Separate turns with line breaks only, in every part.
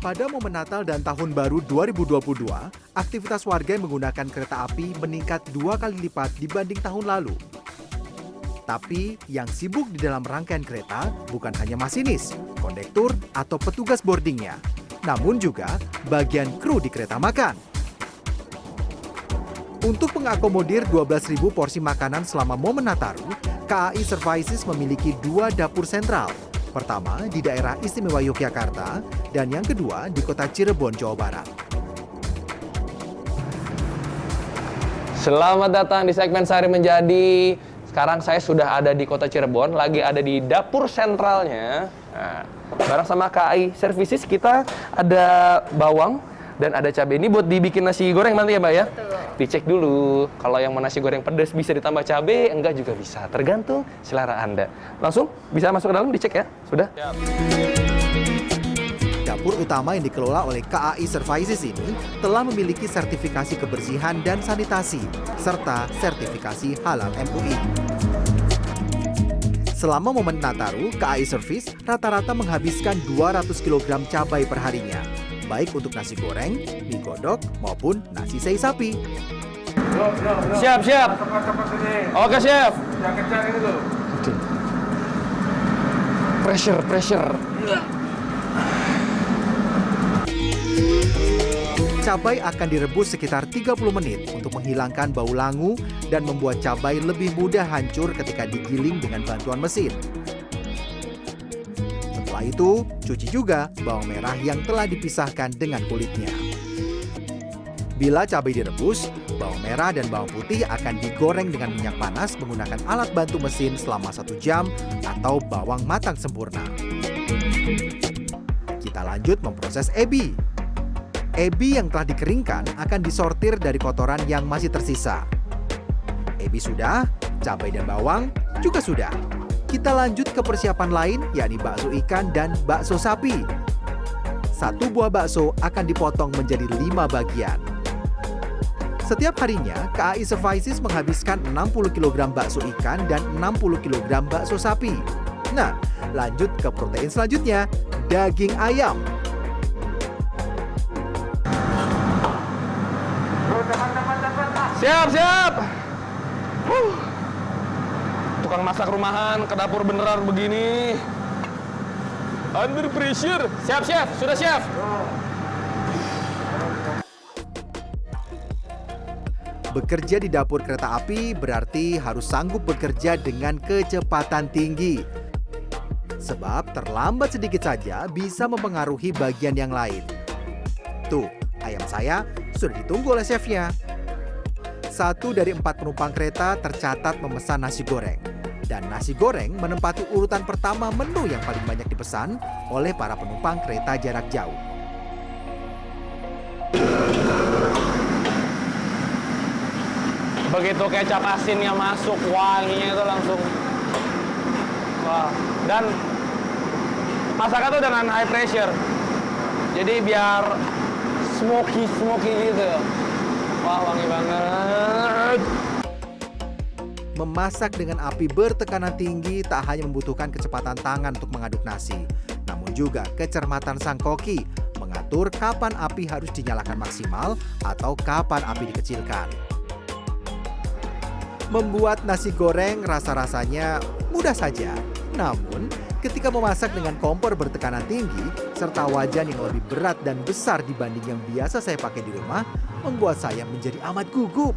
Pada momen Natal dan Tahun Baru 2022, aktivitas warga yang menggunakan kereta api meningkat 2 kali lipat dibanding tahun lalu. Tapi yang sibuk di dalam rangkaian kereta bukan hanya masinis, kondektur, atau petugas boardingnya, namun juga bagian kru di kereta makan. Untuk mengakomodir 12.000 porsi makanan selama momen Nataru, KAI Services memiliki 2 dapur sentral. Pertama di daerah istimewa Yogyakarta, dan yang kedua di kota Cirebon, Jawa Barat.
Selamat datang di segmen Sehari Menjadi. Sekarang saya sudah ada di kota Cirebon, lagi ada di dapur sentralnya. Nah, bareng sama KAI Services kita ada bawang dan ada cabai. Ini buat dibikin nasi goreng nanti ya, Mbak ya?
Betul.
Dicek dulu, kalau yang mau nasi goreng pedas bisa ditambah cabai, enggak juga bisa, tergantung selera Anda. Langsung bisa masuk ke dalam, dicek ya, sudah?
Dapur utama yang dikelola oleh KAI Services ini telah memiliki sertifikasi kebersihan dan sanitasi, serta sertifikasi halal MUI. Selama momen Nataru, KAI Service rata-rata menghabiskan 200 kg cabai perharinya, baik untuk nasi goreng, mie godok, maupun nasi sei sapi.
Siap, siap. Oke, chef.
Yang kencang ini tuh.
Pressure.
Cabai akan direbus sekitar 30 menit untuk menghilangkan bau langu dan membuat cabai lebih mudah hancur ketika digiling dengan bantuan mesin. Setelah itu, cuci juga bawang merah yang telah dipisahkan dengan kulitnya. Bila cabai direbus, bawang merah dan bawang putih akan digoreng dengan minyak panas menggunakan alat bantu mesin selama 1 jam atau bawang matang sempurna. Kita lanjut memproses ebi. Ebi yang telah dikeringkan akan disortir dari kotoran yang masih tersisa. Ebi sudah, cabai dan bawang juga sudah. Kita lanjut ke persiapan lain, yakni bakso ikan dan bakso sapi. 1 buah bakso akan dipotong menjadi 5 bagian. Setiap harinya, KAI Services menghabiskan 60 kg bakso ikan dan 60 kg bakso sapi. Nah, lanjut ke protein selanjutnya, daging ayam.
Siap. Tukang masak rumahan ke dapur beneran begini. Under pressure. Siap, chef. Sudah, chef.
Bekerja di dapur kereta api berarti harus sanggup bekerja dengan kecepatan tinggi. Sebab terlambat sedikit saja bisa mempengaruhi bagian yang lain. Tuh, ayam saya sudah ditunggu oleh chefnya. 1 dari 4 penumpang kereta tercatat memesan nasi goreng. Dan nasi goreng menempati urutan pertama menu yang paling banyak dipesan oleh para penumpang kereta jarak jauh.
Begitu kecap asinnya masuk, wanginya itu langsung. Wah, dan masaknya tuh dengan high pressure. Jadi biar smoky gitu. Wah, wangi banget.
Memasak dengan api bertekanan tinggi tak hanya membutuhkan kecepatan tangan untuk mengaduk nasi, namun juga kecermatan sang koki mengatur kapan api harus dinyalakan maksimal atau kapan api dikecilkan. Membuat nasi goreng rasa-rasanya mudah saja, namun ketika memasak dengan kompor bertekanan tinggi serta wajan yang lebih berat dan besar dibanding yang biasa saya pakai di rumah, membuat saya menjadi amat gugup.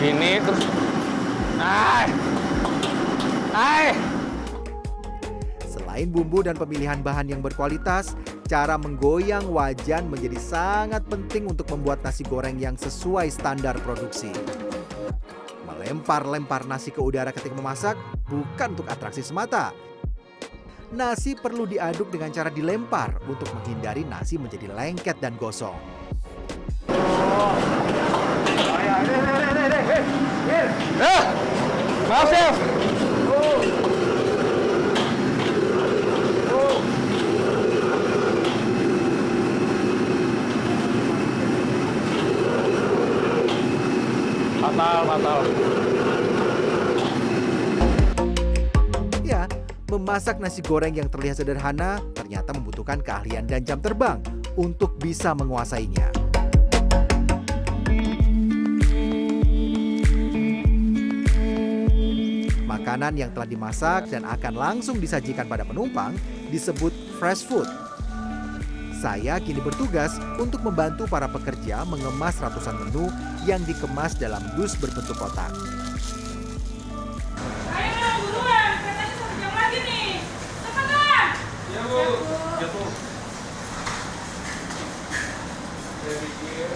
Ini terus.
Selain bumbu dan pemilihan bahan yang berkualitas, cara menggoyang wajan menjadi sangat penting untuk membuat nasi goreng yang sesuai standar produksi. Melempar-lempar nasi ke udara ketika memasak bukan untuk atraksi semata. Nasi perlu diaduk dengan cara dilempar untuk menghindari nasi menjadi lengket dan gosong.
Maaf, chef. Fatal.
Ya, Memasak nasi goreng yang terlihat sederhana ternyata membutuhkan keahlian dan jam terbang untuk bisa menguasainya. Makanan yang telah dimasak dan akan langsung disajikan pada penumpang disebut fresh food. Saya kini bertugas untuk membantu para pekerja mengemas ratusan menu yang dikemas dalam dus berbentuk kotak.
Ayo buruan, katanya 1 jam lagi nih. Cepetan.
Ya bu, ya bu. Saya pikir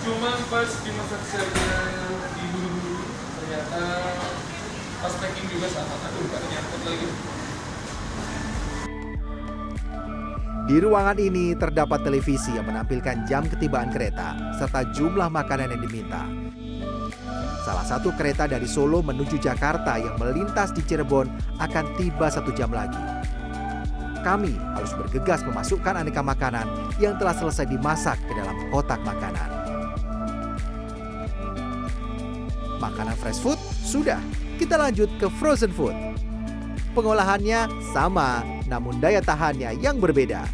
cuma pas dimasak saja diburu-buru, ternyata pas packing juga sama. Aduh, gak nyangkut lagi.
Di ruangan ini terdapat televisi yang menampilkan jam ketibaan kereta serta jumlah makanan yang diminta. Salah satu kereta dari Solo menuju Jakarta yang melintas di Cirebon akan tiba 1 jam lagi. Kami harus bergegas memasukkan aneka makanan yang telah selesai dimasak ke dalam kotak makanan. Makanan fresh food sudah, kita lanjut ke frozen food. Pengolahannya sama, namun daya tahannya yang berbeda.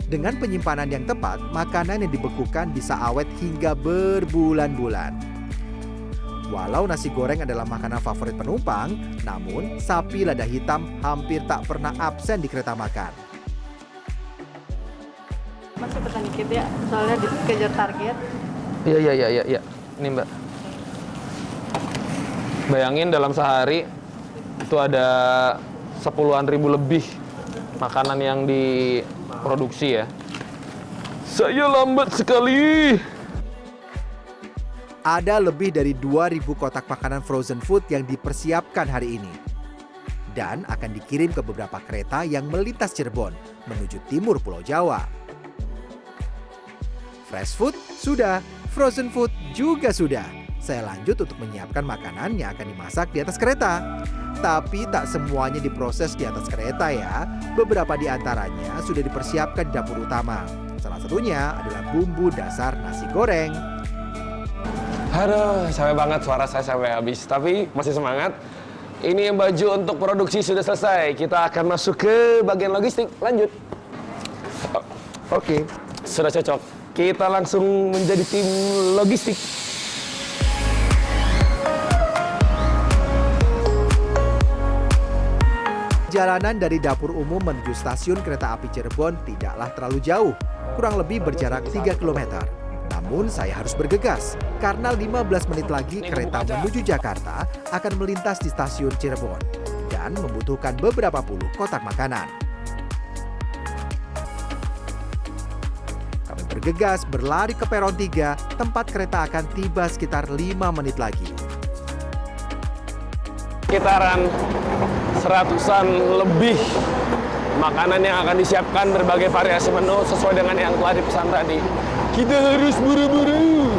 Dengan penyimpanan yang tepat, makanan yang dibekukan bisa awet hingga berbulan-bulan. Walau nasi goreng adalah makanan favorit penumpang, namun sapi lada hitam hampir tak pernah absen di kereta makan.
Masih petani dikit ya, soalnya dikejar target.
Iya. Ini Mbak. Bayangin dalam sehari itu ada 10-an ribu lebih makanan yang diproduksi ya. Saya lambat sekali.
Ada lebih dari 2.000 kotak makanan frozen food yang dipersiapkan hari ini. Dan akan dikirim ke beberapa kereta yang melintas Cirebon menuju timur Pulau Jawa. Fresh food sudah, frozen food juga sudah. Saya lanjut untuk menyiapkan makanan yang akan dimasak di atas kereta. Tapi tak semuanya diproses di atas kereta ya. Beberapa di antaranya sudah dipersiapkan di dapur utama. Salah satunya adalah bumbu dasar nasi goreng.
Aduh, capek banget, suara saya sampai habis. Tapi masih semangat. Ini baju untuk produksi sudah selesai. Kita akan masuk ke bagian logistik. Lanjut. Oke, sudah cocok. Kita langsung menjadi tim logistik.
Jalanan dari dapur umum menuju stasiun kereta api Cirebon tidaklah terlalu jauh, kurang lebih berjarak 3 km. Namun saya harus bergegas, karena 15 menit lagi kereta menuju Jakarta akan melintas di stasiun Cirebon dan membutuhkan beberapa puluh kotak makanan. Kami bergegas berlari ke peron 3, tempat kereta akan tiba sekitar 5 menit lagi.
Sekitaran 100-an lebih makanan yang akan disiapkan, berbagai variasi menu sesuai dengan yang telah dipesan tadi. Kita harus buru-buru.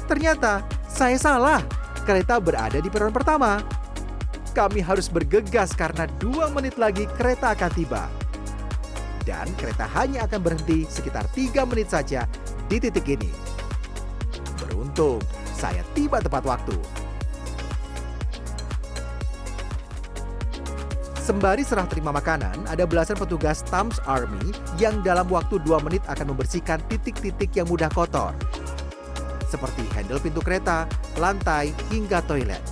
Ternyata saya salah, kereta berada di peron pertama. Kami harus bergegas karena 2 menit lagi kereta akan tiba. Dan kereta hanya akan berhenti sekitar 3 menit saja di titik ini. Beruntung, saya tiba tepat waktu. Sembari serah terima makanan, ada belasan petugas Tams Army yang dalam waktu 2 menit akan membersihkan titik-titik yang mudah kotor. Seperti handle pintu kereta, lantai, hingga toilet.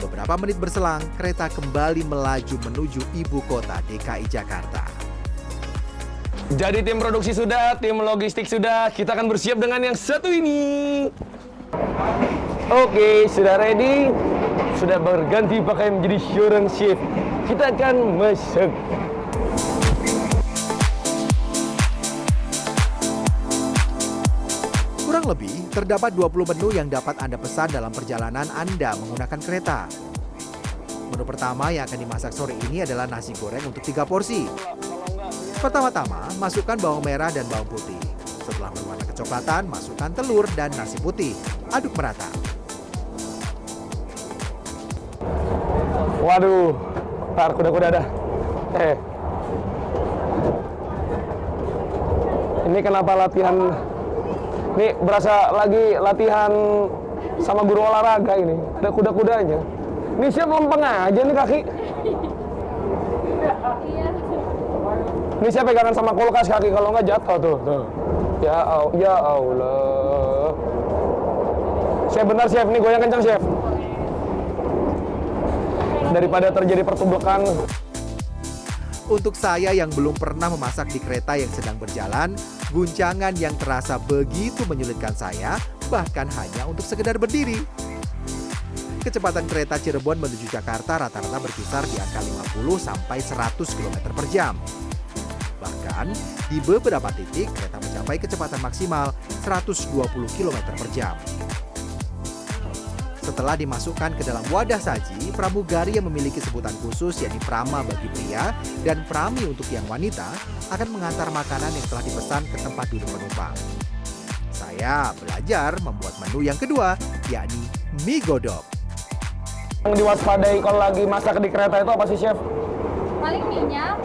Beberapa menit berselang, kereta kembali melaju menuju ibu kota DKI Jakarta.
Jadi tim produksi sudah, tim logistik sudah, kita akan bersiap dengan yang satu ini. Oke, sudah ready. Sudah berganti pakaian menjadi seorang chef. Kita akan masak.
Kurang lebih, terdapat 20 menu yang dapat Anda pesan dalam perjalanan Anda menggunakan kereta. Menu pertama yang akan dimasak sore ini adalah nasi goreng untuk 3 porsi. Pertama-tama, masukkan bawang merah dan bawang putih. Setelah berwarna kecoklatan, masukkan telur dan nasi putih. Aduk merata.
Waduh, tar kuda-kuda dah. Ini kenapa latihan Nih berasa lagi latihan sama guru olahraga ini. Ada kuda-kudanya. Nih chef lempeng aja nih kaki. Ini saya pegangan sama kulkas kaki, kalau nggak jatuh tuh. Ya Allah. Chef benar chef, nih goyang kencang chef. Daripada terjadi pertubukan.
Untuk saya yang belum pernah memasak di kereta yang sedang berjalan, guncangan yang terasa begitu menyulitkan saya, bahkan hanya untuk sekedar berdiri. Kecepatan kereta Cirebon menuju Jakarta rata-rata berkisar di angka 50 sampai 100 km per jam. Bahkan, di beberapa titik kereta mencapai kecepatan maksimal 120 km per jam. Setelah dimasukkan ke dalam wadah saji, pramugari yang memiliki sebutan khusus yakni prama bagi pria dan prami untuk yang wanita akan mengantar makanan yang telah dipesan ke tempat duduk penumpang. Saya belajar membuat menu yang kedua, yakni mie godok.
Yang diwaspadai kalau lagi masak di kereta itu apa sih chef?
Paling minyak,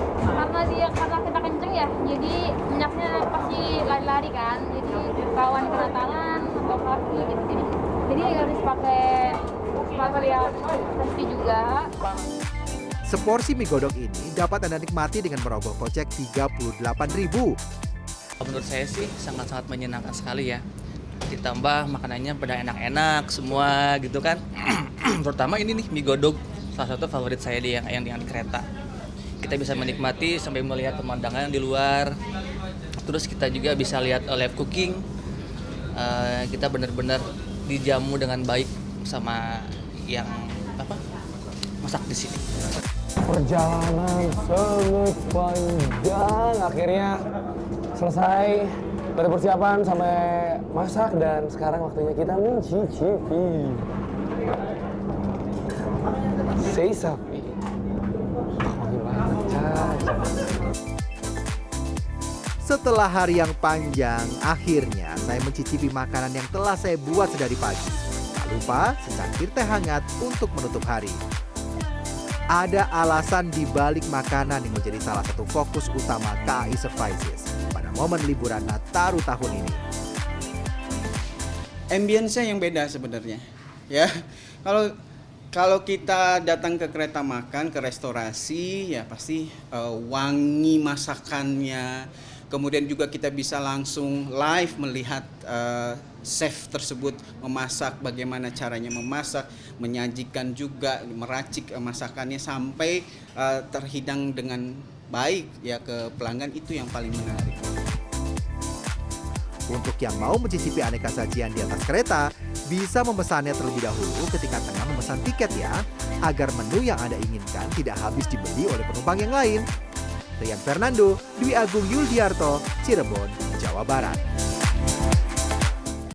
karena kita kenceng ya, jadi minyaknya pasti lari-lari kan, jadi rawan kena tangan atau kaki gitu. Jadi harus pakai material safety juga.
Seporsi mie godok ini dapat Anda nikmati dengan merogoh kocek Rp38.000.
Menurut saya sih sangat-sangat menyenangkan sekali ya. Ditambah makanannya pada enak-enak semua gitu kan. Terutama ini nih mie godok, salah satu favorit saya di yang di kereta. Kita bisa menikmati sampai melihat pemandangan di luar. Terus kita juga bisa lihat live cooking. Kita benar-benar dijamu dengan baik sama yang masak di sini.
Perjalanan sangat panjang, akhirnya selesai dari persiapan sampai masak dan sekarang waktunya kita mencicipi. Say sapi.
Setelah hari yang panjang, akhirnya saya mencicipi makanan yang telah saya buat sedari pagi. Tak lupa secangkir teh hangat untuk menutup hari. Ada alasan di balik makanan yang menjadi salah satu fokus utama KAI Services pada momen liburan Nataru tahun ini.
Ambience-nya yang beda sebenarnya. Ya, kalau kita datang ke kereta makan, ke restorasi, ya pasti wangi masakannya. Kemudian juga kita bisa langsung live melihat chef tersebut memasak, bagaimana caranya memasak, menyajikan juga, meracik masakannya sampai terhidang dengan baik ya ke pelanggan, itu yang paling menarik.
Untuk yang mau mencicipi aneka sajian di atas kereta, bisa memesannya terlebih dahulu ketika tengah memesan tiket ya, agar menu yang Anda inginkan tidak habis dibeli oleh penumpang yang lain. Rian Fernando, Dwi Agung Yuldiarto, Cirebon, Jawa Barat.